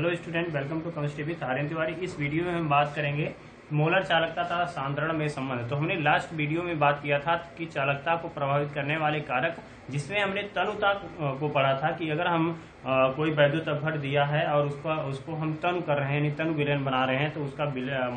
Hello student, welcome to chemistry with Aryan Tiwari. इस video में हम बात करेंगे मोलर चालकता तथा सांद्रण में संबंध। तो हमने लास्ट वीडियो में बात किया था कि चालकता को प्रभावित करने वाले कारक, जिसमें हमने तनुता को पढ़ा था कि अगर हम कोई वैद्युत अपघट दिया है और उसको हम तनु कर रहे हैं, यानी तनु विलयन बना रहे हैं, तो उसका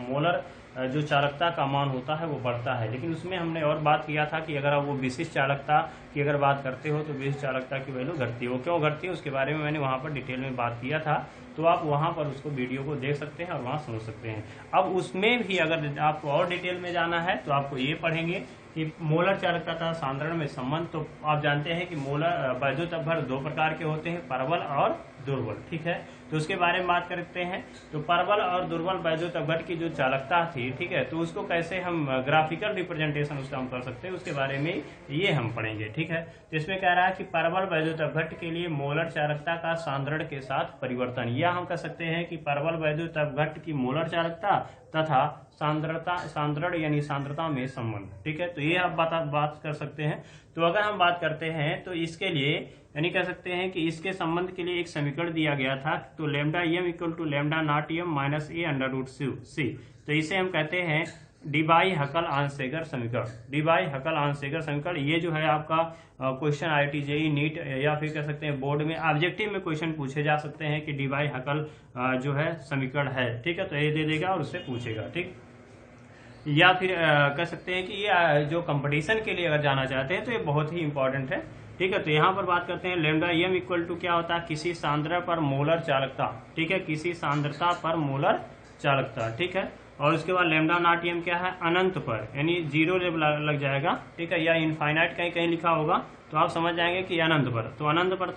मोलर जो चालकता का मान होता है वो बढ़ता है। लेकिन उसमें हमने और बात किया था कि अगर आप वो विशिष्ट चालकता की अगर बात करते हो तो विशिष्ट चालकता की वैल्यू घटती है। वो क्यों घटती है उसके बारे में मैंने वहाँ पर डिटेल में बात किया था, तो आप वहाँ पर उसको वीडियो को देख सकते हैं और वहाँ समझ सकते हैं। अब उसमें भी अगर आपको और डिटेल में जाना है तो आपको ये पढ़ेंगे कि मोलर चालकता तथा सांद्रण में संबंध। तो आप जानते हैं कि मोलर वैद्युत अपघट दो प्रकार के होते हैं, प्रबल और दुर्बल। ठीक है, तो उसके बारे में बात करते हैं। तो प्रबल और दुर्बल वैद्युत अपघट की जो चालकता थी, ठीक है, तो उसको कैसे हम ग्राफिकल रिप्रेजेंटेशन उसका हम कर सकते हैं, उसके बारे में ये हम पढ़ेंगे। ठीक है, तो इसमें कह रहा है कि प्रबल वैद्युत अपघट के लिए मोलर चालकता का सांद्रण के साथ परिवर्तन, या हम कह सकते हैं कि प्रबल वैद्युत अपघट की मोलर चालकता तथा सांद्रण यानी सांद्रता में संबंध। ठीक है, तो ये आप बात कर सकते हैं। तो अगर हम बात करते हैं तो इसके लिए यानी कह सकते हैं कि इसके संबंध के लिए एक समीकरण दिया गया था। तो lambda m equal to lambda not M minus A under root c. तो इसे हम कहते हैं डी बाई हकल आंससेगर समीकरण। डी बाई हकल आंससेगर समीकरण ये जो है आपका क्वेश्चन IIT JEE नीट या फिर कह सकते हैं बोर्ड में ऑब्जेक्टिव में क्वेश्चन पूछे जा सकते हैं कि डी बाई हकल जो है समीकरण है। ठीक है, तो ये दे देगा और उससे पूछेगा। ठीक, या फिर कह सकते हैं कि ये जो कंपटीशन के लिए अगर जाना चाहते हैं तो ये बहुत ही इंपॉर्टेंट है। ठीक है, तो यहाँ पर बात करते हैं लैम्डा एम इक्वल टू क्या होता है, किसी सांद्रता पर मोलर चालकता। ठीक है, किसी सांद्रता पर मोलर चालकता। ठीक है, और उसके बाद लैम्डा नॉट एम क्या है, अनंत पर, यानी जीरो जब लग जाएगा, ठीक है, या इनफाइनाइट कहीं कहीं लिखा होगा तो आप समझ जाएंगे कि अनंत पर। तो अनंत पर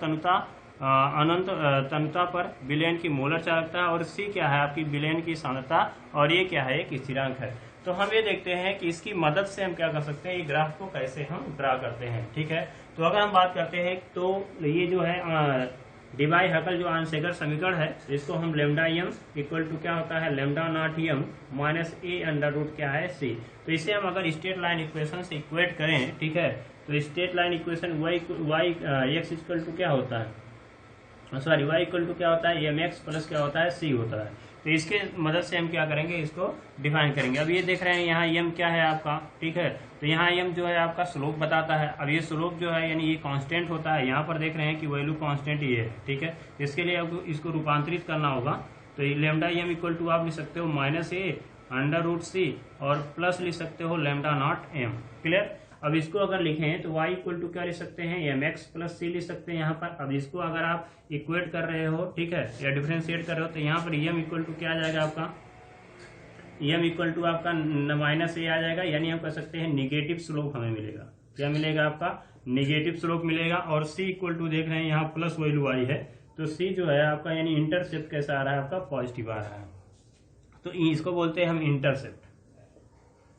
अनंत तनुता पर विलयन की मोलर चालकता, और सी क्या है आपकी विलयन की सांद्रता, और ये क्या है, एक स्थिरांक है। तो हम ये देखते हैं कि इसकी मदद से हम क्या कर सकते हैं, ये ग्राफ को कैसे हम ड्रा करते हैं। ठीक है, तो अगर हम बात करते हैं तो ये जो है डी बाई हकल जो आंससेगर समीकरण है, इसको हम लैम्डा एम इक्वल टू क्या होता है, lambda not M minus A under root क्या है सी। तो इसे हम अगर स्ट्रेट लाइन इक्वेशन से इक्वेट करें, ठीक है, तो straight line equation Y X equal to क्या होता है, सॉरी वाई इक्वल टू क्या होता है, एम एक्स प्लस क्या होता है, सी होता है। तो इसके मदद से हम क्या करेंगे, इसको डिफाइन करेंगे। अब ये देख रहे हैं यहाँ एम क्या है आपका, ठीक है, तो यहाँ एम जो है आपका स्लोप बताता है। अब ये स्लोप जो है यानी ये कांस्टेंट होता है, यहाँ पर देख रहे हैं कि वैल्यू कांस्टेंट ये है। ठीक है, इसके लिए आपको इसको रूपांतरित करना होगा। तो ये लैम्डा एम इक्वल टू आप लिख सकते हो माइनस ए अंडर रूट सी और प्लस लिख सकते हो लैम्डा नॉट एम। क्लियर। अब इसको अगर लिखें तो y इक्वल टू क्या लिख सकते हैं, एम एक्स प्लस सी लिख सकते हैं यहाँ पर। अब इसको अगर आप इक्वेट कर रहे हो, ठीक है, या डिफरेंशिएट कर रहे हो, तो यहाँ पर एम इक्वल टू क्या आ जाएगा आपका, एम इक्वल टू आपका माइनस ए आ जाएगा, यानी हम कह सकते हैं निगेटिव स्लोप हमें मिलेगा। क्या मिलेगा आपका, निगेटिव स्लोप मिलेगा। और सी इक्वल टू देख रहे हैं यहाँ प्लस वैल्यू आई है, तो सी जो है आपका यानी इंटरसेप्ट कैसा आ रहा है आपका, पॉजिटिव आ रहा है। तो इसको बोलते हैं हम इंटरसेप्ट।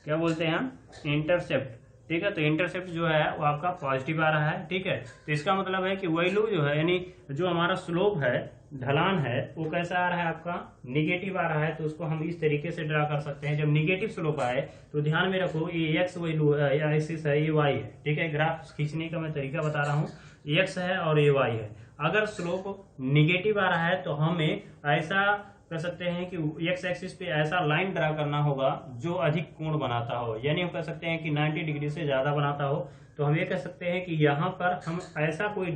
क्या बोलते हैं हम, इंटरसेप्ट। ठीक है, तो इंटरसेप्ट जो है वो आपका पॉजिटिव आ रहा है। ठीक है, तो इसका मतलब है कि वैल्यू जो है यानी जो हमारा स्लोप है, ढलान है, वो कैसा आ रहा है आपका, निगेटिव आ रहा है। तो उसको हम इस तरीके से ड्रा कर सकते हैं। जब निगेटिव स्लोप आए तो ध्यान में रखो ये एक्स वैल्यू है या एक्सिस है, ये वाई है। ठीक है, ग्राफ खींचने का मैं तरीका बता रहा हूँ, एक्स है और ये वाई है। अगर स्लोप निगेटिव आ रहा है तो हमें ऐसा कर सकते हैं कि एक्स एक्सिस पे ऐसा लाइन ड्रा करना होगा जो अधिक कोण बनाता हो, यानी हम कह सकते हैं कि 90 डिग्री से ज्यादा बनाता हो। तो हम ये कह सकते हैं कि यहाँ पर हम ऐसा कोई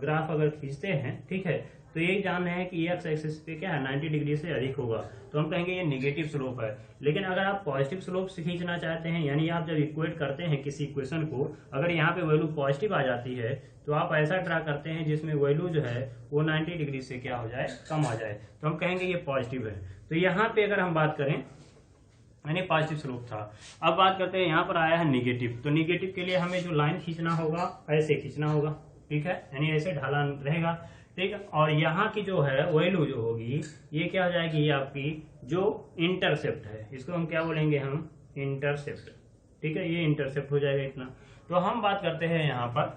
ग्राफ अगर खींचते हैं, ठीक है, तो ये जान रहे हैं कि एक्स एक्सिस पे क्या है, 90 डिग्री से अधिक होगा, तो हम कहेंगे ये निगेटिव स्लोप है। लेकिन अगर आप पॉजिटिव स्लोप से खींचना चाहते हैं, यानी आप जब इक्वेट करते हैं किसी इक्वेशन को, अगर यहाँ पे वैल्यू पॉजिटिव आ जाती है तो आप ऐसा ड्रा करते हैं जिसमें वैल्यू जो है वो 90 डिग्री से क्या हो जाए, कम आ जाए, तो हम कहेंगे ये पॉजिटिव है। तो यहाँ पे अगर हम बात करें यानी पॉजिटिव स्लोप था। अब बात करते हैं यहाँ पर आया है निगेटिव। तो निगेटिव के लिए हमें जो लाइन खींचना होगा ऐसे खींचना होगा। ठीक है, यानी ऐसे ढलान रहेगा। ठीक है, और यहाँ की जो है वैल्यू जो होगी ये क्या हो जाएगी, ये आपकी जो इंटरसेप्ट है, इसको हम क्या बोलेंगे, हम इंटरसेप्ट। ठीक है, ये इंटरसेप्ट हो जाएगा इतना। तो हम बात करते हैं यहाँ पर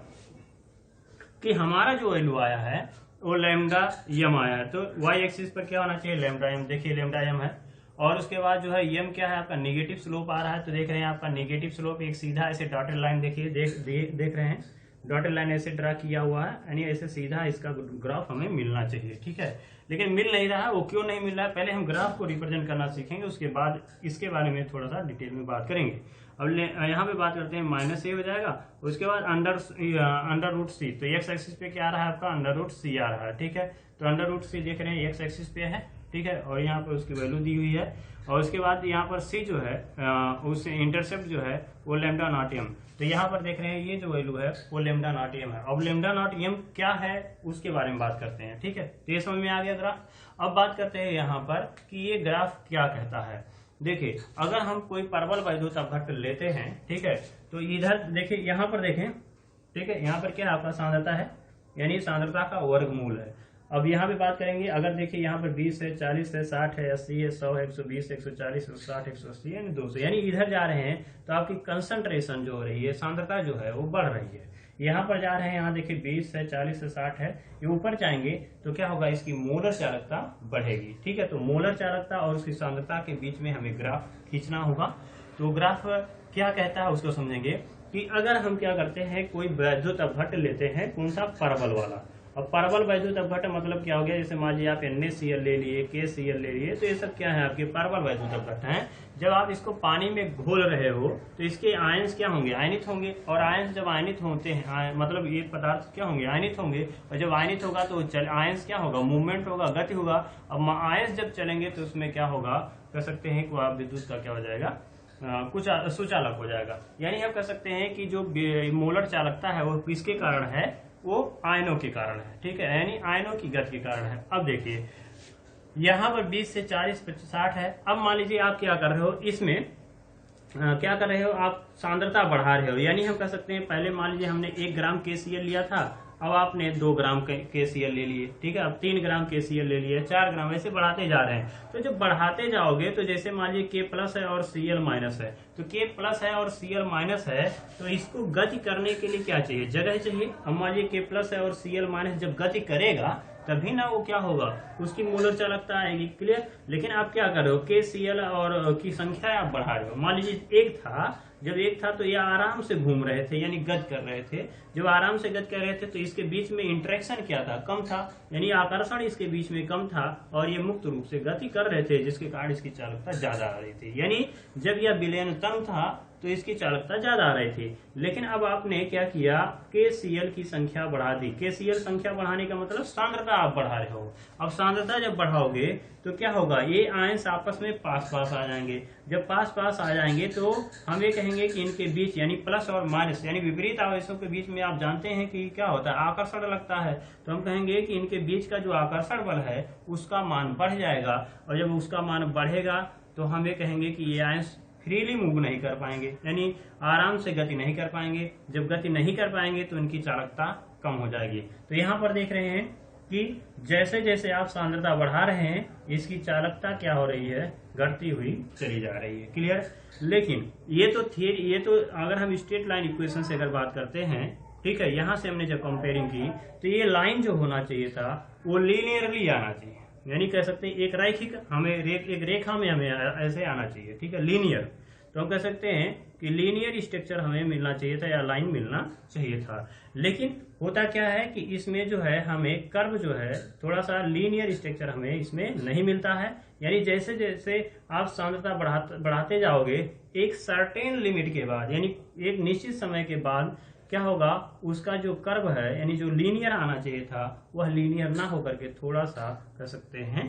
कि हमारा जो वैल्यू आया है वो लैम्डा एम आया है। तो वाई एक्सिस पर क्या होना चाहिए, लैम्डा एम। देखिए लैम्डा एम है, और उसके बाद जो है एम क्या है आपका, निगेटिव स्लोप आ रहा है। तो देख रहे हैं आपका निगेटिव स्लोप एक सीधा ऐसे डॉटेड लाइन देखिए देख रहे हैं। डॉटेड लाइन ऐसे ड्रा किया हुआ है, यानी ऐसे सीधा इसका ग्राफ हमें मिलना चाहिए, ठीक है। लेकिन मिल नहीं रहा है, वो क्यों नहीं मिल रहा है, पहले हम ग्राफ को रिप्रेजेंट करना सीखेंगे, उसके बाद इसके बारे में थोड़ा सा डिटेल में बात करेंगे। अब यहाँ पे बात करते हैं, माइनस ए हो जाएगा, उसके बाद अंडर रूट सी, तो एक्स एक्सिस पे क्या आ रहा है आपका, अंडर रूट सी आ रहा है, ठीक है। तो अंडर रूट सी देख रहे हैं एक्स एक्सिस पे है, ठीक है, और यहाँ पर उसकी वैल्यू दी हुई है, और उसके बाद यहाँ पर सी जो है उस इंटरसेप्ट जो है वो लैम्डा नॉट एम, तो यहाँ पर देख रहे हैं ये जो वैल्यू है वो लैम्डा नॉट एम है। अब लैम्डा नॉट एम क्या है उसके बारे में बात करते हैं, ठीक है। तो ये समझ में आ गया ग्राफ। अब बात करते हैं यहाँ पर कि ये ग्राफ क्या कहता है। देखिए, अगर हम कोई परवल वैद्युत अपघट्ट लेते हैं, ठीक है, तो इधर देखिए, यहाँ पर देखें, ठीक है, यहाँ पर क्या आपका सांद्रता है, यानी सांद्रता का वर्गमूल है। अब यहाँ पे बात करेंगे, अगर देखिए यहाँ पर 20 है, 40 है, 60 है, 80 है, 100 है, 120, 140, 160, 180 यानी 200, यानी इधर जा रहे हैं तो आपकी कंसंट्रेशन जो हो रही है, सांद्रता जो है वो बढ़ रही है। यहाँ पर जा रहे हैं, यहाँ देखिए 20 है, 40 है, 60 है, ये ऊपर जाएंगे तो क्या होगा, इसकी मोलर चालकता बढ़ेगी, ठीक है। तो मोलर चालकता और उसकी सांद्रता के बीच में हमें ग्राफ खींचना होगा। तो ग्राफ क्या कहता है उसको समझेंगे कि अगर हम क्या करते हैं, कोई वैद्युत अपघट्ट लेते हैं, कौन सा, परवल वाला। अब परवल वैद्युत अपघट्ट मतलब क्या हो गया, जैसे मान लीजिए आप NaCl ले लिए, KCl ले लिए, तो ये सब क्या है, आपके परवल वैद्युत अपघट्ट हैं। जब आप इसको पानी में घोल रहे हो तो इसके आयंस क्या होंगे, आयनित होंगे, और आयंस जब आयनित होते हैं, मतलब ये पदार्थ क्या होंगे, आयनित होंगे, और जब आयनित होगा तो आयंस क्या होगा, मूवमेंट होगा, गति होगा। अब आयंस जब चलेंगे तो उसमें क्या होगा, कह सकते हैं कि वह विद्युत का क्या हो जाएगा, कुछ सुचालक हो जाएगा। यानी हम कह सकते हैं कि जो मोलर चालकता है वो किसके कारण है, वो आयनों के कारण है, ठीक है, यानी आयनों की गति के कारण है। अब देखिए यहाँ पर 20 से 40 60 है। अब मान लीजिए आप क्या कर रहे हो, इसमें क्या कर रहे हो, आप सांद्रता बढ़ा रहे हो, यानी हम कह सकते हैं पहले मान लीजिए हमने 1 ग्राम KCl लिया था, अब आपने 2 ग्राम KCl ले लिए, ठीक है, अब 3 ग्राम KCl ले लिए, 4 ग्राम, ऐसे बढ़ाते जा रहे हैं। तो जब बढ़ाते जाओगे तो जैसे मान लीजिए K प्लस है और Cl माइनस है, तो K प्लस है और Cl माइनस है, तो इसको गति करने के लिए क्या चाहिए, जगह चाहिए। अब मान लीजिए K प्लस है और Cl माइनस जब गति करेगा तभी ना वो क्या होगा, उसकी मोलर चालकता आएगी, क्लियर। लेकिन आप क्या कर रहे हो, KCl और की संख्या आप बढ़ा रहे हो। मान लीजिए एक था, जब एक था तो ये आराम से घूम रहे थे, यानी गति कर रहे थे। जब आराम से गति कर रहे थे तो इसके बीच में इंटरेक्शन क्या था, कम था, यानी आकर्षण इसके बीच में कम था, और ये मुक्त रूप से गति कर रहे थे, जिसके कारण इसकी चालकता ज्यादा आ रही थी। यानी जब यह विलयन तन था तो इसकी चालकता ज्यादा आ रही थी। लेकिन अब आपने क्या किया, KCl की संख्या बढ़ा दी। KCl संख्या बढ़ाने का मतलब सांद्रता आप बढ़ा रहे हो। अब सांद्रता जब बढ़ाओगे तो क्या होगा, ये आयंस आपस में पास पास आ जाएंगे। जब पास पास आ जाएंगे तो हम ये कहेंगे कि इनके बीच, यानी प्लस और माइनस, यानी विपरीत आवेशों के बीच में आप जानते हैं कि क्या होता है, आकर्षण लगता है। तो हम कहेंगे कि इनके बीच का जो आकर्षण बल है उसका मान बढ़ जाएगा, और जब उसका मान बढ़ेगा तो हम ये कहेंगे कि ये आयंस फ्रीली मूव नहीं कर पाएंगे, यानी आराम से गति नहीं कर पाएंगे। जब गति नहीं कर पाएंगे तो इनकी चालकता कम हो जाएगी। तो यहाँ पर देख रहे हैं कि जैसे जैसे आप सांद्रता बढ़ा रहे हैं इसकी चालकता क्या हो रही है, घटती हुई चली जा रही है, क्लियर। लेकिन ये तो थियरी, ये तो अगर हम स्ट्रेट लाइन इक्वेशन से अगर बात करते हैं, ठीक है, यहाँ से हमने जब कंपेयरिंग की तो ये लाइन जो होना चाहिए था वो लीनियरली आना चाहिए, यानी कह सकते हैं एक रैखिक, हमें एक रेखा में हमें ऐसे आना चाहिए, ठीक है, लीनियर। तो हम कह सकते हैं कि लीनियर स्ट्रक्चर हमें मिलना चाहिए था, या लाइन मिलना चाहिए था। लेकिन होता क्या है कि इसमें जो है हमें कर्व जो है थोड़ा सा लीनियर स्ट्रक्चर हमें इसमें नहीं मिलता है। यानी जैसे जैसे आप सांद्रता बढ़ाते जाओगे एक सर्टेन लिमिट के बाद, यानी एक निश्चित समय के बाद क्या होगा, उसका जो कर्व है, यानी जो लीनियर आना चाहिए था वह लीनियर ना होकर के थोड़ा सा कह सकते हैं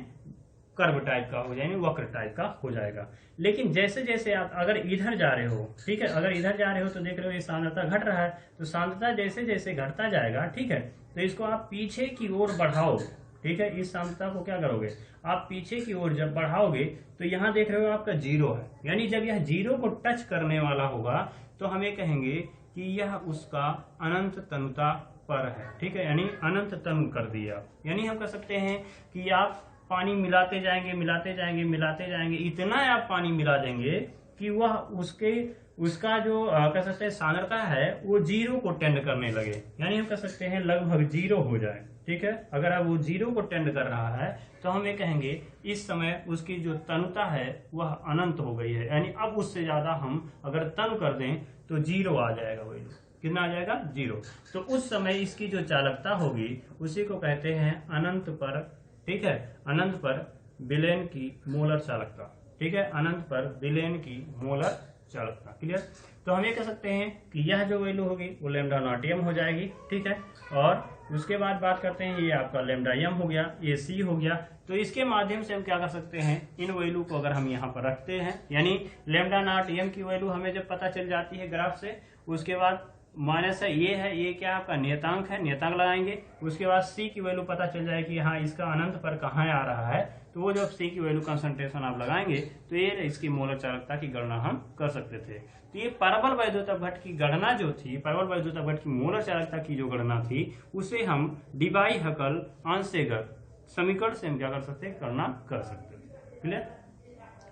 कर्व टाइप का हो जाएगा, वक्र टाइप का हो जाएगा। लेकिन जैसे जैसे आप अगर इधर जा रहे हो, ठीक है, अगर इधर जा रहे हो तो देख रहे हो ये सांद्रता घट रहा है, तो सांद्रता जैसे जैसे घटता जाएगा, ठीक है, तो इसको आप पीछे की ओर बढ़ाओगे, ठीक है, इस सांद्रता को क्या करोगे, आप पीछे की ओर जब बढ़ाओगे तो यहाँ देख रहे हो आपका 0 है, यानी जब यह 0 को टच करने वाला होगा तो हमें कहेंगे कि यह उसका अनंत तनुता पर है, ठीक है, यानी अनंत तनु कर दिया। यानी हम कह सकते हैं कि आप पानी मिलाते जाएंगे मिलाते जाएंगे मिलाते जाएंगे, इतना आप पानी मिला देंगे कि वह उसका जो कह सकते हैं सांद्रता है वो 0 को टेंड करने लगे, यानी हम कह सकते हैं लगभग 0 हो जाए, ठीक है। अगर अब वो 0 को टेंड कर रहा है तो हम ये कहेंगे इस समय उसकी जो तनुता है वह अनंत हो गई है, यानी अब उससे ज्यादा हम अगर तनु कर दें तो 0 आ जाएगा वही, कितना आ जाएगा 0। तो उस समय इसकी जो चालकता होगी उसी को कहते हैं अनंत पर, ठीक है, अनंत पर विलेन की मोलर चालकता, ठीक है, अनंत पर विलेन की मोलर चालकता। क्लियर। तो हम ये कह सकते हैं कि यह जो वैल्यू होगी वो लैम्डा नॉट एम हो जाएगी, ठीक है। और उसके बाद बात करते हैं, ये आपका लैम्डा एम हो गया, ये सी हो गया। तो इसके माध्यम से हम क्या कर सकते हैं, इन वैल्यू को अगर हम यहाँ पर रखते हैं, यानी लैम्डा नॉट एम की वैल्यू हमें जब पता चल जाती है ग्राफ से, उसके बाद माइनस है, ये क्या आपका नियतांक है, नियतांक लगाएंगे। उसके बाद सी की वैल्यू पता चल जाएगी, हाँ इसका अनंत पर कहाँ आ रहा है, तो वो जब सी की वैल्यू कंसंट्रेशन आप लगाएंगे तो ये इसकी मोलर चालकता की गणना हम कर सकते थे। तो ये परवल वैद्युत अपघट्ट की गणना जो थी, परवल वैद्युत अपघट्ट की मोलर चालकता की जो गणना थी, उसे हम डिबाई हकल आंसेगर समीकरण से हम क्या कर सकते हैं, गणना कर सकते थे। क्लियर।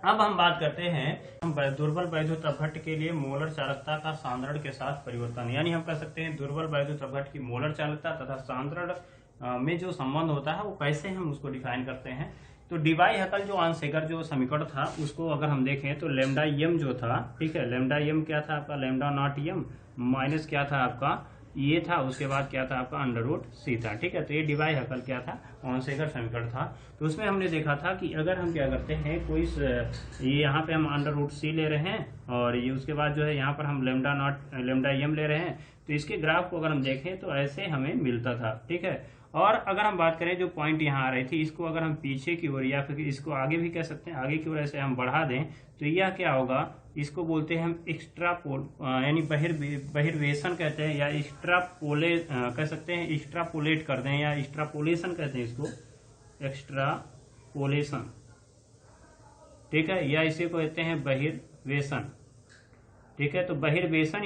अब हम बात करते हैं हम दुर्बल वैद्युत अपघट्ट के लिए मोलर चालकता का सांद्रण के साथ परिवर्तन, यानी हम कह सकते हैं दुर्बल वैद्युत अपघट्ट की मोलर चालकता तथा सांद्रण में जो संबंध होता है वो कैसे हम उसको डिफाइन करते हैं। तो डिबाई हकल जो आंसेगर जो समीकरण था उसको अगर हम देखें तो लैम्डा एम जो था, ठीक है, लैम्डा एम क्या था आपका, लैम्डा नॉट एम माइनस क्या था आपका, ये था, उसके बाद क्या था आपका अंडर रूट सी था, ठीक है। तो ये डिबाई हकल क्या था, आंसेगर समीकरण था। तो उसमें हमने देखा था कि अगर हम क्या करते हैं, कोई ये यहाँ पे हम अंडर रूट सी ले रहे हैं और ये उसके बाद जो है यहाँ पर हम लैम्डा एम ले रहे हैं, तो इसके ग्राफ को अगर हम देखें तो ऐसे हमें मिलता था, ठीक है। और अगर हम बात करें जो पॉइंट यहाँ आ रही थी, इसको अगर हम पीछे की ओर या फिर इसको आगे भी कह सकते हैं, आगे की ओर ऐसे हम बढ़ा दें तो यह क्या होगा, इसको बोलते हैं हम एक्स्ट्रापोल, यानी बहिर्वेशन कहते हैं, या कह सकते हैं एक्स्ट्रापोलेट कर दें, या एक्स्ट्रापोलेशन कहते हैं इसको, एक्स्ट्रापोलेशन, ठीक है, या इसे कहते हैं बहिर्वेशन, ठीक है। तो बहिर्वेशन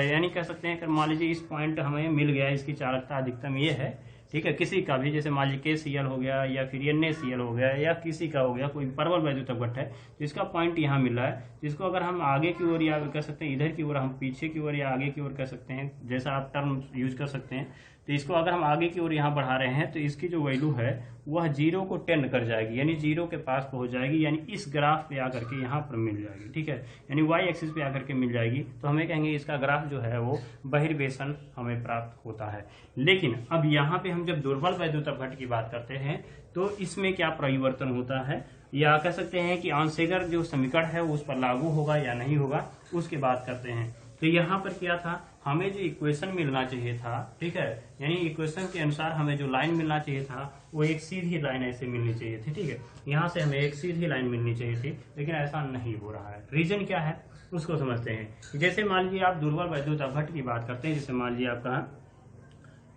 यानी कह सकते हैं, मान लीजिए इस पॉइंट हमें मिल गया, इसकी चालकता अधिकतम ये है, ठीक है, किसी का भी, जैसे मान लीजिए KCl हो गया या फिर NaCl हो गया या किसी का हो गया, कोई परवल वैद्युत अपघट्ट है, जिसका पॉइंट यहाँ मिल रहा है, जिसको अगर हम आगे की ओर या कह सकते हैं इधर की ओर, हम पीछे की ओर या आगे की ओर कह सकते हैं, जैसा आप टर्म यूज कर सकते हैं। तो इसको अगर हम आगे की ओर यहाँ बढ़ा रहे हैं तो इसकी जो वैल्यू है वह 0 को टेंड कर जाएगी, यानी 0 के पास पहुंच जाएगी, यानी इस ग्राफ पे आकर के यहाँ पर मिल जाएगी, ठीक है, यानी y एक्सिस पे आकर के मिल जाएगी। तो हमें कहेंगे इसका ग्राफ जो है वो बहिर्वेशन हमें प्राप्त होता है। लेकिन अब यहाँ पे हम जब दुर्बल वैद्युत अपघट्ट की बात करते हैं तो इसमें क्या परिवर्तन होता है, या कह सकते हैं कि आंसेगर जो समीकरण है उस पर लागू होगा या नहीं होगा, उसकी बात करते हैं। तो यहाँ पर क्या था, हमें जो इक्वेशन मिलना चाहिए था, ठीक है, यानी इक्वेशन के अनुसार हमें जो लाइन मिलना चाहिए था वो एक सीधी लाइन ऐसे मिलनी चाहिए थी, ठीक है, यहाँ से हमें एक सीधी लाइन मिलनी चाहिए थी, लेकिन ऐसा नहीं हो रहा है। रीजन क्या है उसको समझते हैं। जैसे मान लीजिए आप दुर्बल वैद्युत अपघट्ट की बात करते हैं, जैसे मान लीजिए आपका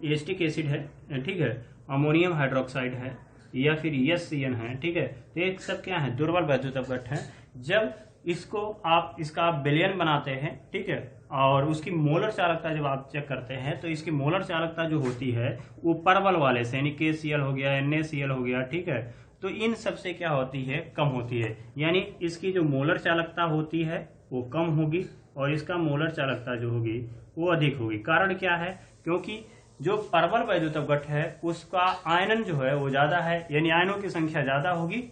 एसिटिक एसिड है, ठीक है, अमोनियम हाइड्रोक्साइड है या फिर SCN है, ठीक है, तो एक सब क्या है, दुर्बल वैद्युत अपघट्ट है। जब इसका आप विलयन बनाते हैं, ठीक है, और उसकी मोलर चालकता जब आप चेक करते हैं तो इसकी मोलर चालकता जो होती है वो परवल वाले से, यानी KCl हो गया, NaCl हो गया, ठीक है, तो इन सब से क्या होती है, कम होती है, यानी इसकी जो मोलर चालकता होती है वो कम होगी और इसका मोलर चालकता जो होगी वो अधिक होगी। कारण क्या है, क्योंकि जो परवल वैद्युत अपघट्ट है उसका आयनन जो है वो ज्यादा है, यानी आयनों की संख्या ज्यादा होगी,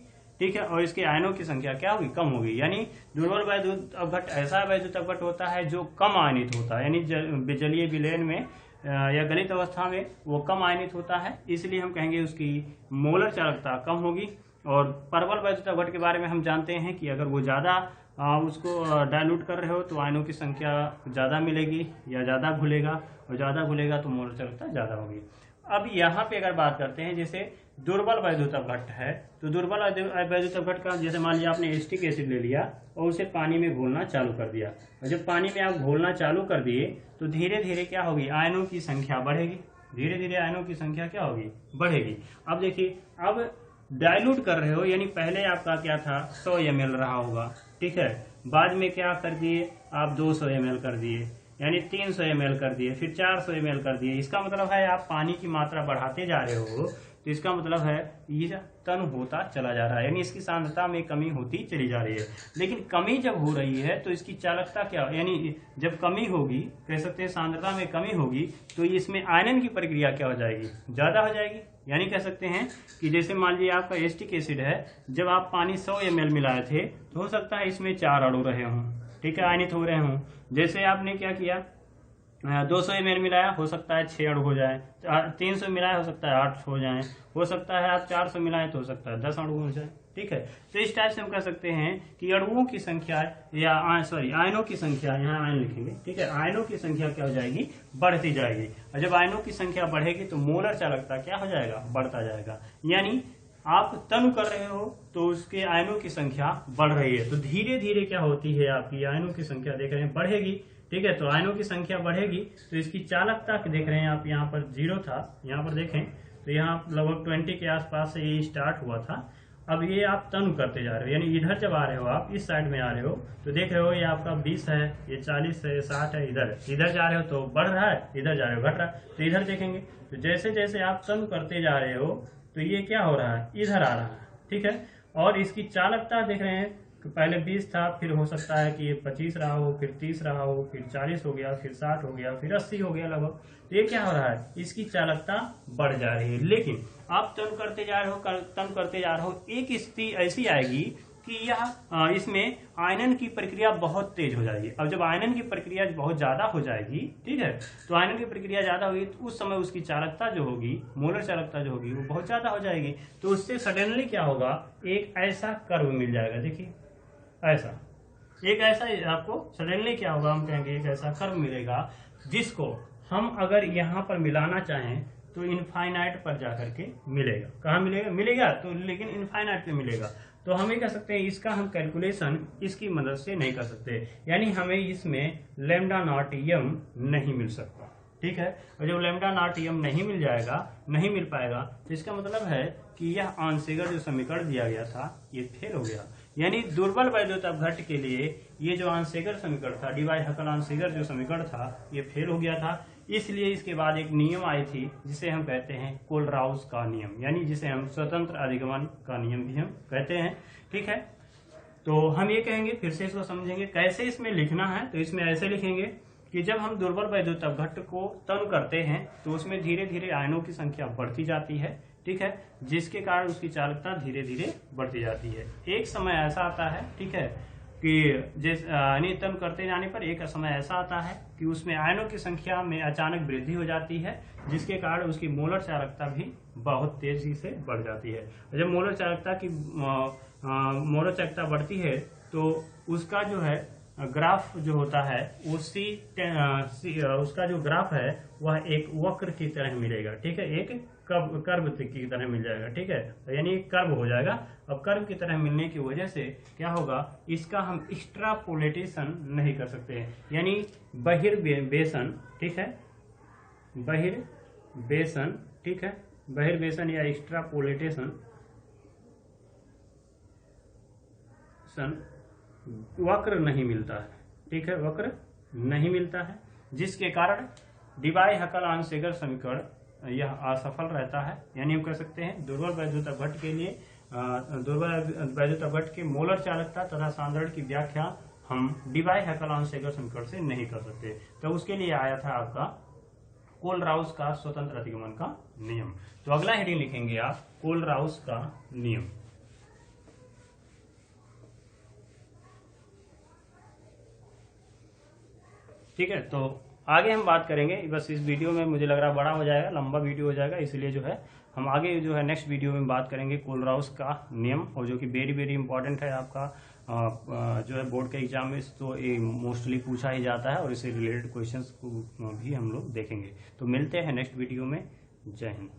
ठीक है, और इसके आयनों की संख्या क्या होगी, कम होगी। यानी दुर्बल वैद्युत अपघट्ट ऐसा वैद्युत अपघट्ट होता है जो कम आयनित होता है, यानी जलीय विलयन में या गलित अवस्था में वो कम आयनित होता है, इसलिए हम कहेंगे उसकी मोलर चालकता कम होगी। और परवल वैद्युत अपघट्ट के बारे में हम जानते हैं कि अगर वो ज्यादा उसको डायल्यूट कर रहे हो तो आयनों की संख्या ज्यादा मिलेगी या ज्यादा घुलेगा, और ज्यादा घुलेगा तो मोलर चालकता ज्यादा होगी। अब यहाँ पे अगर बात करते हैं, जैसे दुर्बल वैद्युत अपघट्ट है, तो दुर्बल वैद्युत अपघट्ट का जैसे मान लिया आपने एसिटिक एसिड ले लिया और उसे पानी में घोलना चालू कर दिया, और जब पानी में आप घोलना चालू कर दिए तो धीरे धीरे क्या होगी, आयनों की संख्या बढ़ेगी, धीरे धीरे आयनों की संख्या क्या होगी, बढ़ेगी। अब देखिए, अब डाइल्यूट कर रहे हो, यानी पहले आपका क्या था 100 ml रहा होगा, ठीक है, बाद में क्या कर दिए आप 200 ml कर दिए, यानी 300 ml कर दिए, फिर 400 ml कर दिए। इसका मतलब है आप पानी की मात्रा बढ़ाते जा रहे हो, तो इसका मतलब है ये तन होता चला जा रहा है, यानी इसकी सांद्रता में कमी होती चली जा रही है। लेकिन कमी जब हो रही है तो इसकी चालकता क्या, यानी जब कमी होगी, कह सकते हैं सांद्रता में कमी होगी, तो इसमें आयनन की प्रक्रिया क्या हो जाएगी, ज्यादा हो जाएगी। यानी कह सकते हैं कि जैसे मान लीजिए आपका एसिटिक एसिड है, जब आप पानी 100 ml मिलाए थे तो हो सकता है इसमें 4 अणु रहे हों, ठीक है, आयनित हो रहे हों। जैसे आपने क्या किया, 200 ml मिलाया, हो सकता है 6 अणु हो जाए, 300 मिलाया हो सकता है 8 हो जाए, हो सकता है आप 400 मिलाएं तो हो सकता है 10 अणु हो जाए। ठीक है, तो इस टाइप से हम कह सकते हैं कि अणुओं की संख्या या आयनों की संख्या, यहाँ आयन लिखेंगे, ठीक है, आयनों की संख्या क्या हो जाएगी, बढ़ती जाएगी। और जब आयनों की संख्या बढ़ेगी तो मोलर चालकता क्या हो जाएगा, बढ़ता जाएगा। यानी आप तनु कर रहे हो तो उसके आयनों की संख्या बढ़ रही है, तो धीरे धीरे क्या होती है, आपकी आयनों की संख्या देख रहे हैं बढ़ेगी। ठीक है, तो आयनों की संख्या बढ़ेगी तो इसकी चालकता देख रहे हैं आप, यहाँ पर 0 था, यहाँ पर देखें तो यहाँ लगभग 20 के आसपास से ये स्टार्ट हुआ था। अब ये आप तनु करते जा रहे हो, यानी इधर जब आ रहे हो, आप इस साइड में आ रहे हो तो देख रहे हो ये आपका 20 है, ये 40 है, ये 60 है, इधर जा रहे हो तो बढ़ रहा है, इधर जा रहे हो घट रहा है। तो इधर देखेंगे तो जैसे जैसे आप तनु करते जा रहे हो तो ये क्या हो रहा है, इधर आ रहा है। ठीक है, और इसकी चालकता देख रहे हैं कि पहले 20 था, फिर हो सकता है कि ये 25 रहा हो, फिर 30 रहा हो, फिर 40 हो गया, फिर 60 हो गया, फिर 80 हो गया लगभग। तो ये क्या हो रहा है, इसकी चालकता बढ़ जा रही है। लेकिन आप तनु करते जा रहे हो, एक स्थिति ऐसी आएगी कि यह इसमें आयनन की प्रक्रिया बहुत तेज हो जाएगी। अब जब आयनन की प्रक्रिया बहुत ज्यादा हो जाएगी, ठीक है, तो आयनन की प्रक्रिया ज्यादा होगी तो उस समय उसकी चालकता जो होगी, मोलर चालकता जो होगी वो बहुत ज्यादा हो जाएगी। तो उससे सडनली क्या होगा, एक ऐसा कर्व मिल जाएगा। देखिए ऐसा एक ऐसा आपको सडनली क्या होगा, हम कहेंगे एक ऐसा कर्व मिलेगा जिसको हम अगर यहाँ पर मिलाना चाहें तो इनफाइनाइट पर जाकर के मिलेगा। कहाँ मिलेगा तो लेकिन इनफाइनाइट पे मिलेगा। तो हम ये कह सकते हैं इसका हम कैलकुलेशन इसकी मदद से नहीं कर सकते, यानी हमें इसमें लैम्डा नॉट एम नहीं मिल सकता। ठीक है, और जब लैम्डा नॉट एम नहीं मिल पाएगा तो इसका मतलब है कि यह आंशिगर जो समीकरण दिया गया था ये फेल हो गया। यानी दुर्बल वैद्युत अपघट्ट के लिए ये जो आंशिगर समीकरण था, डीवाई हकल आंशिगर जो समीकरण था ये फेल हो गया था। इसलिए इसके बाद एक नियम आई थी जिसे हम कहते हैं कोलराउस का नियम, यानी जिसे हम स्वतंत्र अधिगमन का नियम भी हम कहते हैं। ठीक है, तो हम ये कहेंगे, फिर से इसको समझेंगे कैसे इसमें लिखना है। तो इसमें ऐसे लिखेंगे कि जब हम दुर्बल वैद्युत अपघट्ट को तनु करते हैं तो उसमें धीरे धीरे आयनों की संख्या बढ़ती जाती है। ठीक है, जिसके कारण उसकी चालकता धीरे धीरे बढ़ती जाती है। एक समय ऐसा आता है, ठीक है, कि जैसे तनु करते जाने पर एक समय ऐसा आता है कि उसमें आयनों की संख्या में अचानक वृद्धि हो जाती है, जिसके कारण उसकी मोलर चालकता भी बहुत तेजी से बढ़ जाती है। जब मोलर चालकता बढ़ती है तो उसका जो है ग्राफ जो होता है उसका जो ग्राफ है वह एक वक्र की तरह मिलेगा। ठीक है, एक कर्व की तरह मिल जाएगा। ठीक है, यानी कर्व हो जाएगा। अब कर्व की तरह मिलने की वजह से क्या होगा, इसका हम एक्स्ट्रापोलेटेशन नहीं कर सकते, यानी बहिर्वेशन। ठीक है, बहिर्वेशन, ठीक है, बहिर्वेशन या एक्स्ट्रापोलेटेशन वक्र नहीं मिलता है। ठीक है, वक्र नहीं मिलता है, जिसके कारण डीवाई हकल आंशिगर समीकरण यह असफल रहता है। यानी हम कह सकते हैं दुर्बल वैद्युत अपघट्ट के लिए दुर्बल वैद्युत अपघट्ट के मोलर चालकता तथा सांद्रण की व्याख्या हम डीवाई हकल आंशिगर समीकरण से नहीं कर सकते। तो उसके लिए आया था आपका कोलराउस का स्वतंत्र अधिगमन का नियम। तो अगला हेडिंग लिखेंगे आप कोलराउस का नियम। ठीक है, तो आगे हम बात करेंगे। बस इस वीडियो में मुझे लग रहा बड़ा हो जाएगा, लंबा वीडियो हो जाएगा, इसलिए जो है हम आगे जो है नेक्स्ट वीडियो में बात करेंगे कोलराउस का नियम, और जो कि वेरी वेरी इंपॉर्टेंट है आपका जो है बोर्ड के एग्जाम में, तो ये मोस्टली पूछा ही जाता है और इससे रिलेटेड क्वेश्चंस को भी हम लोग देखेंगे। तो मिलते हैं नेक्स्ट वीडियो में। जय हिंद।